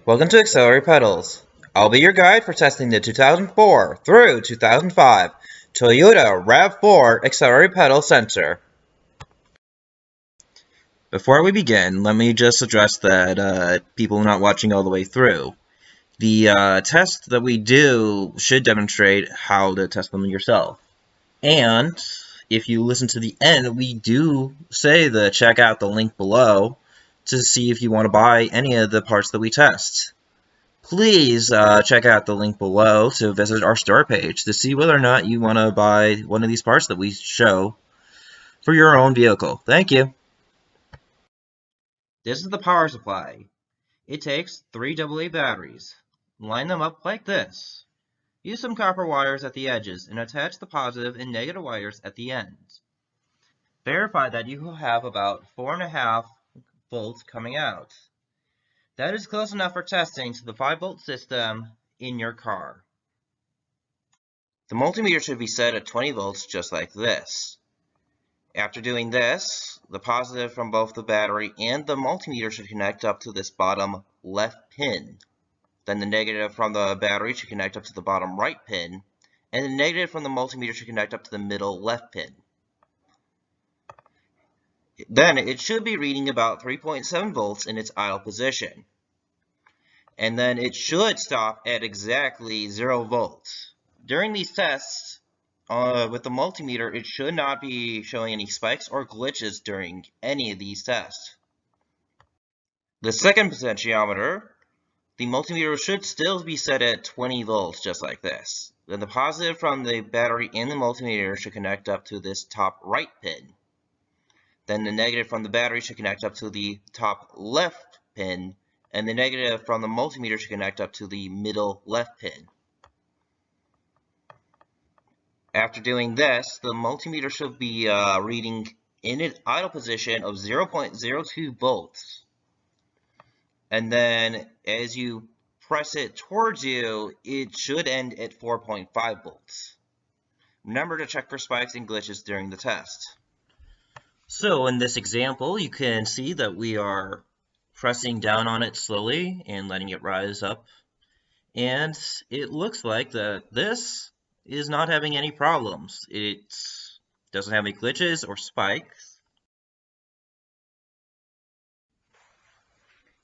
Welcome to Accelerator Pedals. I'll be your guide for testing the 2004 through 2005 Toyota Rav4 Accelerator Pedal sensor. Before we begin, let me just address that people not watching all the way through. The test that we do should demonstrate how to test them yourself. And if you listen to the end, we do say to check out the link below to see if you want to buy any of the parts that we test. Please check out the link below to visit our store page to see whether or not you want to buy one of these parts that we show for your own vehicle. Thank you. This is the power supply. It takes 3 AA batteries. Line them up like this. Use some copper wires at the edges and attach the positive and negative wires at the ends. Verify that you will have about 4.5 volts coming out. That is close enough for testing to the 5-volt system in your car. The multimeter should be set at 20 volts just like this. After doing this, the positive from both the battery and the multimeter should connect up to this bottom left pin. Then the negative from the battery should connect up to the bottom right pin, and the negative from the multimeter should connect up to the middle left pin. Then it should be reading about 3.7 volts in its idle position. And then it should stop at exactly 0 volts. During these tests, with the multimeter, it should not be showing any spikes or glitches during any of these tests. The second potentiometer, the multimeter should still be set at 20 volts just like this. Then the positive from the battery and the multimeter should connect up to this top right pin. Then the negative from the battery should connect up to the top left pin, and the negative from the multimeter should connect up to the middle left pin. After doing this, the multimeter should be reading in an idle position of 0.02 volts. And then as you press it towards you, it should end at 4.5 volts. Remember to check for spikes and glitches during the test. So in this example, you can see that we are pressing down on it slowly and letting it rise up. And it looks like that this is not having any problems. It doesn't have any glitches or spikes.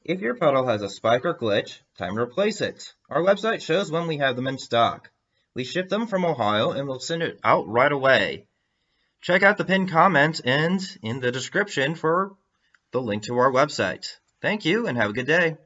If your pedal has a spike or glitch, time to replace it. Our website shows when we have them in stock. We ship them from Ohio and we'll send it out right away. Check out the pinned comment and in the description for the link to our website. Thank you and have a good day.